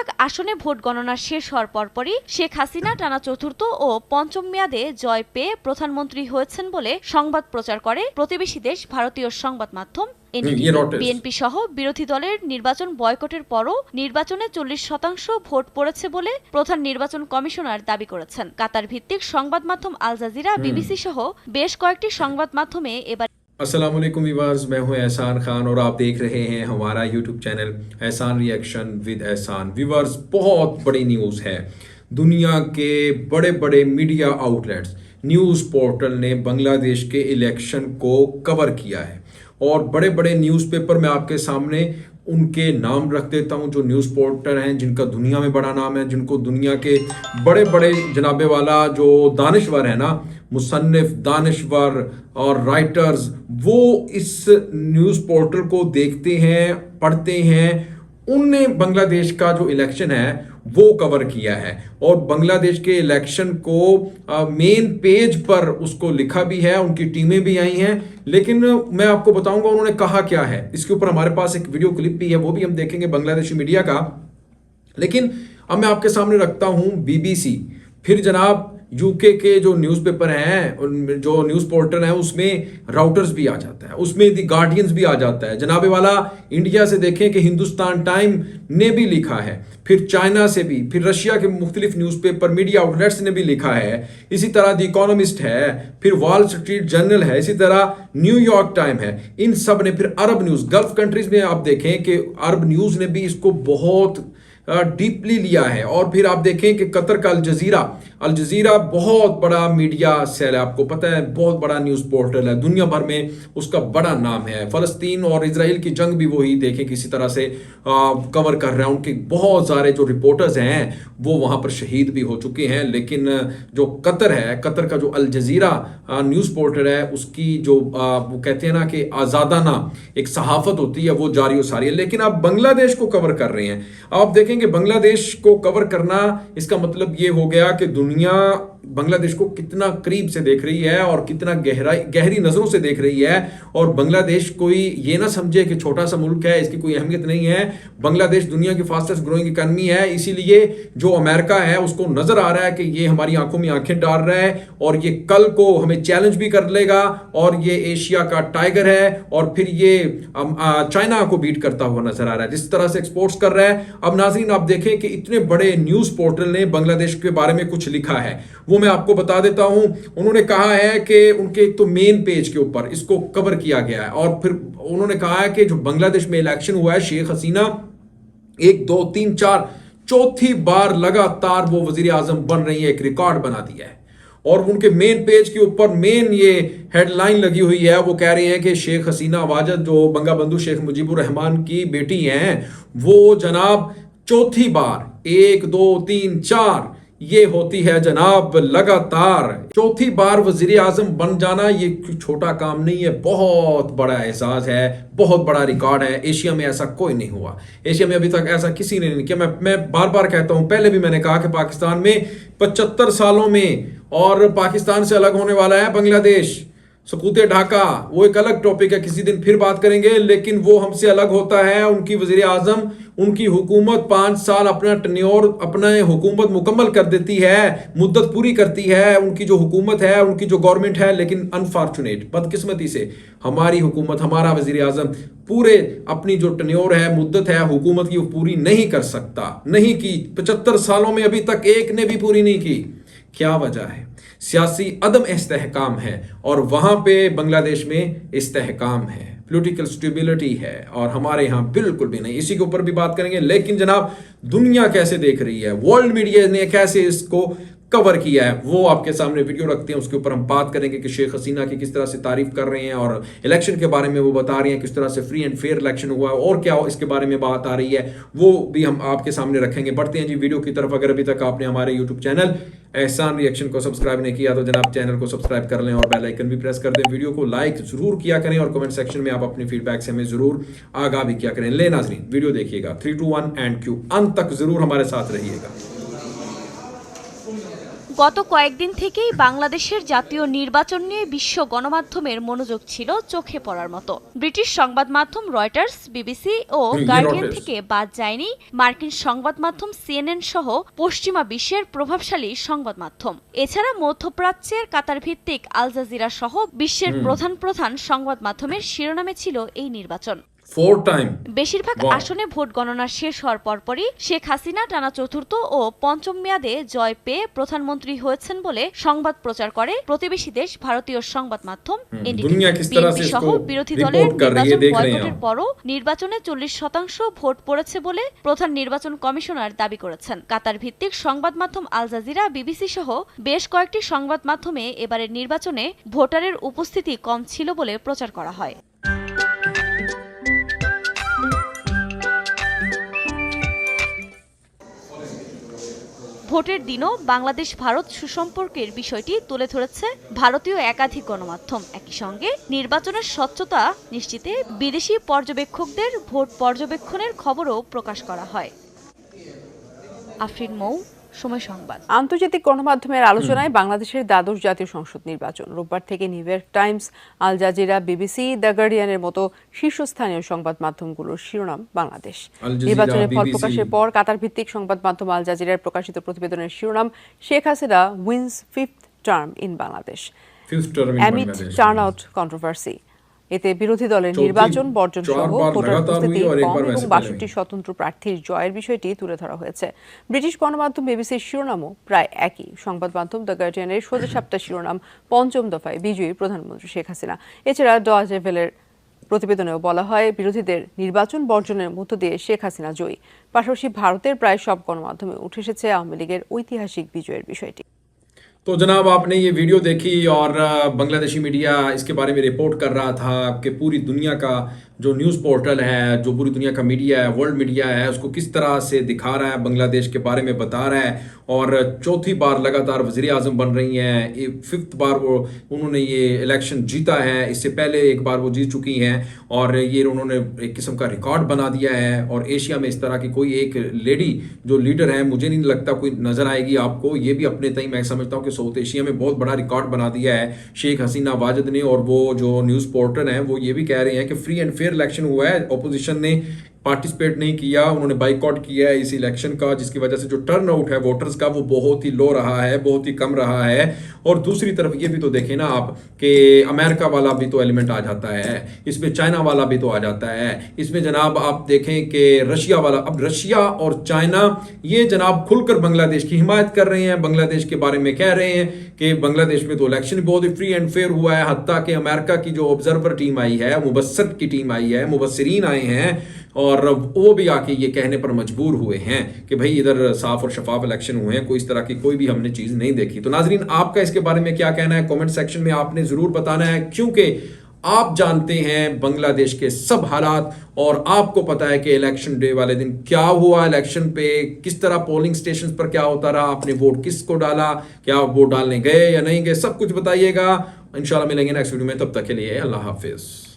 বিভাগ আসনে ভোট গণনা শেষ হওয়ার পরপরই শেখ হাসিনা টানা চতুর্থ ও পঞ্চম মেয়াদে জয় পেয়ে প্রধানমন্ত্রী হয়েছেন বলে সংবাদ প্রচার করে প্রতিবেশী দেশ ভারতীয় সংবাদ মাধ্যম এনডিটিভি। বিএনপি সহ বিরোধী দলের নির্বাচন বয়কটের পরও নির্বাচনে 40% ভোট পড়েছে বলে প্রধান নির্বাচন কমিশনার দাবি করেছেন। কাতার ভিত্তিক সংবাদ মাধ্যম আল জাজিরা, বিবিসি সহ বেশ কয়েকটি সংবাদ মাধ্যমে এবার। अस्सलाम वालेकुम व्यूअर्स, मैं हूं एहसान खान और आप देख रहे हैं हमारा यूट्यूब चैनल एहसान रिएक्शन विद एहसान। व्यूअर्स, बहुत बड़ी न्यूज़ है। दुनिया के बड़े बड़े मीडिया आउटलेट्स, न्यूज़ पोर्टल ने बांग्लादेश के इलेक्शन को कवर किया है और बड़े बड़े न्यूज़पेपर में आपके सामने उनके नाम रख देता हूं, जो न्यूज़ पोर्टल हैं जिनका दुनिया में बड़ा नाम है, जिनको दुनिया के बड़े बड़े जनाबे वाला जो दानिश्वर है ना, मुसन्निफ, दानिश्वर और राइटर्स, वो इस न्यूज़ पोर्टल को देखते हैं, पढ़ते हैं। उनने बांग्लादेश का जो इलेक्शन है वो कवर किया है और बांग्लादेश के इलेक्शन को मेन पेज पर उसको लिखा भी है, उनकी टीमें भी आई हैं। लेकिन मैं आपको बताऊंगा उन्होंने कहा क्या है। इसके ऊपर हमारे पास एक वीडियो क्लिप भी है, वो भी हम देखेंगे बांग्लादेशी मीडिया का। लेकिन अब मैं आपके सामने रखता हूं बीबीसी, फिर जनाब यूके के जो न्यूज़पेपर हैं, जो न्यूज़ पोर्टल है, उसमें राउटर्स भी आ जाता है, उसमें दी गार्डियंस भी आ जाता है। जनाबे वाला इंडिया से देखें कि हिंदुस्तान टाइम ने भी लिखा है, फिर चाइना से भी, फिर रशिया के मुख्तलिफ न्यूज़पेपर मीडिया आउटलेट्स ने भी लिखा है। इसी तरह द इकोनॉमिस्ट है, फिर वॉल स्ट्रीट जर्नल है, इसी तरह न्यूयॉर्क टाइम है। इन सब ने, फिर अरब न्यूज़, गल्फ कंट्रीज में आप देखें कि अरब न्यूज़ ने भी इसको बहुत डीपली लिया है। और फिर आप देखें कि कतर का अल जजीरा बहुत बड़ा मीडिया सेल है, आपको पता है, बहुत बड़ा न्यूज़ पोर्टल है, दुनिया भर में उसका बड़ा नाम है। फ़लस्तीन और इजराइल की जंग भी वही देखें किसी तरह से कवर कर रहे हैं। उनके बहुत सारे जो रिपोर्टर्स हैं वो वहाँ पर शहीद भी हो चुके हैं। लेकिन जो कतर है, कतर का जो अल जजीरा न्यूज़ पोर्टल है, उसकी जो वो कहते हैं ना कि आज़ादाना एक सहाफ़त होती है, वो जारी और सारी है। लेकिन आप बांग्लादेश को कवर कर रहे हैं। आप देखेंगे बांग्लादेश को कवर करना, इसका मतलब ये हो गया कि दुनिया बांग्लादेश को कितना करीब से देख रही है और कितना गहरी नजरों से देख रही है। और बांग्लादेश कोई ये ना समझे कि छोटा सा मुल्क है, इसकी कोई अहमियत नहीं है। बांग्लादेश दुनिया की फास्टेस्ट ग्रोइंग इकॉनमी है, इसीलिए जो अमेरिका है उसको नजर आ रहा है कि ये हमारी आंखों में आंखें डाल रहा है और ये कल को हमें चैलेंज भी कर लेगा और ये एशिया का टाइगर है और फिर ये चाइना को बीट करता हुआ नजर आ रहा है, जिस तरह से एक्सपोर्ट्स कर रहा है। अब नाज़रीन, आप देखें कि इतने बड़े न्यूज़ पोर्टल ने बांग्लादेश के बारे में कुछ लिखा है, वो मैं आपको बता देता हूं। उन्होंने कहा है कि उनके एक तो मेन पेज के ऊपर इसको कवर किया गया है और फिर उन्होंने कहा है कि जो बांग्लादेश में इलेक्शन हुआ है, शेख हसीना 1 2 3 4 चौथी बार लगातार वो वजीर आजम बन रही है, एक रिकॉर्ड बना दिया है। और उनके मेन पेज के ऊपर मेन ये हेडलाइन लगी हुई है, वो कह रही है कि शेख हसीना वाजद, जो बंगा बंधु शेख मुजीबुर रहमान की बेटी हैं, वो जनाब चौथी बार 1 2 3 4 ये होती है जनाब लगातार चौथी बार वजीर आजम बन जाना। ये छोटा काम नहीं है, बहुत बड़ा एहसास है, बहुत बड़ा रिकॉर्ड है। एशिया में ऐसा कोई नहीं हुआ, एशिया में अभी तक ऐसा किसी ने नहीं किया। मैं बार बार कहता हूं, पहले भी मैंने कहा कि पाकिस्तान में 75 सालों में, और पाकिस्तान से अलग होने वाला है बांग्लादेश, सकूते ढाका, वो एक अलग टॉपिक है, किसी दिन फिर बात करेंगे। लेकिन वो हमसे अलग होता है। उनकी वजीर आजम, उनकी हुकूमत 5 साल अपना टन्योर, अपना हुकूमत मुकम्मल कर देती है, मुद्दत पूरी करती है उनकी जो हुकूमत है, उनकी जो गवर्नमेंट है। लेकिन अनफॉर्चुनेट, बदकिस्मती से हमारी हुकूमत, हमारा वजीर आजम पूरे अपनी जो टन्योर है, मुद्दत है हुकूमत की, वो पूरी नहीं कर सकता, नहीं की। 75 सालों में अभी तक एक ने भी पूरी नहीं की। क्या वजह है? सियासी अदम इस्तेहकाम है और वहां पे बांग्लादेश में इस्तेहकाम है, पॉलिटिकल स्टेबिलिटी है, और हमारे यहाँ बिल्कुल भी नहीं। इसी के ऊपर भी बात करेंगे। लेकिन जनाब, दुनिया कैसे देख रही है, वर्ल्ड मीडिया ने कैसे इसको कवर किया है, वो आपके सामने वीडियो रखते हैं। उसके ऊपर हम बात करेंगे कि शेख हसीना की किस तरह से तारीफ कर रहे हैं और इलेक्शन के बारे में वो बता रही हैं किस तरह से फ्री एंड फेयर इलेक्शन हुआ है और क्या इसके बारे में बात आ रही है, वो भी हम आपके सामने रखेंगे। बढ़ते हैं जी वीडियो की तरफ। अगर अभी तक आपने हमारे यूट्यूब चैनल एहसान रिएक्शन को सब्सक्राइब नहीं किया तो जनाब चैनल को सब्सक्राइब कर लें और बेल आइकन भी प्रेस कर दें। वीडियो को लाइक जरूर किया करें और कमेंट सेक्शन में आप अपनी फीडबैक से हमें जरूर आगाह भी किया करें। ले नाज़रीन, वीडियो देखिएगा 3 2 1 एंड क्यू, अंत तक जरूर हमारे साथ रहिएगा। গত কয়েকদিন থেকেই বাংলাদেশের জাতীয় নির্বাচন নিয়ে বিশ্ব গণমাধ্যমের মনোযোগ ছিল চোখে পড়ার মতো। ব্রিটিশ সংবাদ মাধ্যম রয়টার্স, বিবিসি ও গার্ডিয়ান থেকে বাদ যায়নি মার্কিন সংবাদ মাধ্যম সিএনএন সহ পশ্চিমা বিশ্বের প্রভাবশালী সংবাদ মাধ্যম। এছাড়া মধ্যপ্রাচ্যের কাতার ভিত্তিক আল জাজিরা সহ বিশ্বের প্রধান সংবাদ মাধ্যমের শিরোনামে ছিল এই নির্বাচন। বেশিরভাগ আসনে ভোট গণনা শেষ হওয়ার পরপরই শেখ হাসিনা টানা চতুর্থ ও পঞ্চম মেয়াদে জয় পেয়ে প্রধানমন্ত্রী হয়েছেন বলে সংবাদ প্রচার করে প্রতিবেশী দেশ ভারতীয় সংবাদ মাধ্যম এনডিটিভি সহ বিরোধী দলের নির্বাচন বয়কটের পরও নির্বাচনে 40% ভোট পড়েছে বলে প্রধান নির্বাচন কমিশনার দাবি করেছেন। কাতার ভিত্তিক সংবাদ মাধ্যম আল জাজিরা, বিবিসি সহ বেশ কয়েকটি সংবাদ মাধ্যমে এবারের নির্বাচনে ভোটারের উপস্থিতি কম ছিল বলে প্রচার করা হয়। ভোটের দিনও বাংলাদেশ ভারত সুসম্পর্কের বিষয়টি তুলে ধরেছে ভারতীয় একাধিক গণমাধ্যম। একই সঙ্গে নির্বাচনের স্বচ্ছতা নিশ্চিতে বিদেশি পর্যবেক্ষকদের ভোট পর্যবেক্ষণের খবরও প্রকাশ করা হয়। আফরিন মৌ, সময় সংবাদ। আন্তর্জাতিক গণমাধ্যমের আলোচনায় বাংলাদেশের দ্বাদশ জাতীয় সংসদ নির্বাচন। রোববার থেকে New York Times, Al Jazeera, BBC, the গার্ডিয়ানের মতো শীর্ষস্থানীয় সংবাদ মাধ্যমগুলোর শিরোনাম বাংলাদেশ। নির্বাচনের ফল প্রকাশের পর কাতার ভিত্তিক সংবাদ মাধ্যম আল জাজিরার প্রকাশিত প্রতিবেদনের শিরোনাম Sheikh Hasina wins fifth term in Bangladesh amid turnout controversy. এতে বিরোধী দলের নির্বাচন বর্জন সহ ভোটার উপস্থিতি কম এবং 62 স্বতন্ত্র প্রার্থীর জয়ের বিষয়টি তুলে ধরা হয়েছে। ব্রিটিশ গণমাধ্যম বিবিসির শিরোনামও প্রায় একই। সংবাদ মাধ্যম দ্য গার্ডিয়ানের সোজাসাপটা শিরোনাম পঞ্চম দফায় বিজয়ী প্রধানমন্ত্রী শেখ হাসিনা। এছাড়া ডয়েচে ভেলের প্রতিবেদনেও বলা হয় বিরোধীদের নির্বাচন বর্জনের মধ্য দিয়ে শেখ হাসিনা জয়ী। পাশাপাশি ভারতের প্রায় সব গণমাধ্যমে উঠে এসেছে আওয়ামী লীগের ঐতিহাসিক বিজয়ের বিষয়টি। तो जनाब, आपने ये वीडियो देखी और बांग्लादेशी मीडिया इसके बारे में रिपोर्ट कर रहा था कि पूरी दुनिया का जो न्यूज़ पोर्टल है, जो पूरी दुनिया का मीडिया है, वर्ल्ड मीडिया है, उसको किस तरह से दिखा रहा है, बांग्लादेश के बारे में बता रहा है। और चौथी बार लगातार वज़ीर आज़म बन रही हैं, 5th बार वो उन्होंने ये इलेक्शन जीता है। इससे पहले एक बार वो जीत चुकी हैं और ये उन्होंने एक किस्म का रिकॉर्ड बना दिया है। और एशिया में इस तरह की कोई एक लेडी जो लीडर है, मुझे नहीं लगता कोई नज़र आएगी आपको। ये भी अपने तय मैं समझता हूँ कि साउथ एशिया में बहुत बड़ा रिकॉर्ड बना दिया है शेख हसीना वाजिद ने। और वो जो न्यूज़ पोर्टल हैं वो ये भी कह रहे हैं कि फ्री एंड फेयर इलेक्शन हुआ है, ऑपोजिशन ने पार्टिसिपेट नहीं किया, उन्होंने बाइकआउट किया है इस इलेक्शन का, जिसकी वजह से जो टर्न आउट है वोटर्स का वो बहुत ही लो रहा है, बहुत ही कम रहा है। और दूसरी तरफ ये भी तो देखें ना आप कि अमेरिका वाला भी तो एलिमेंट आ जाता है, इसमें चाइना वाला भी तो आ जाता है, इसमें जनाब आप देखें कि रशिया वाला। अब रशिया और चाइना ये जनाब खुलकर बांग्लादेश की हिमायत कर रहे हैं, बांग्लादेश के बारे में कह रहे हैं कि बांग्लादेश में तो इलेक्शन बहुत ही फ्री एंड फेयर हुआ है। हत्ता कि अमेरिका की जो ऑब्जर्वर टीम आई है, मुबस्सर की टीम आई है, मुबस्सिरीन आए हैं और वो भी आके ये कहने पर मजबूर हुए हैं कि भाई इधर साफ और शफाफ इलेक्शन हुए हैं, कोई इस तरह की कोई भी हमने चीज़ नहीं देखी। तो नाजरीन, आपका इसके बारे में क्या कहना है कमेंट सेक्शन में आपने ज़रूर बताना है, क्योंकि आप जानते हैं बांग्लादेश के सब हालात और आपको पता है कि इलेक्शन डे वाले दिन क्या हुआ, इलेक्शन पे किस तरह पोलिंग स्टेशन पर क्या होता रहा, आपने वोट किसको डाला, क्या वोट डालने गए या नहीं गए, सब कुछ बताइएगा। इंशाल्लाह मिलेंगे नेक्स्ट वीडियो में, तब तक के लिए अल्लाह हाफिज़।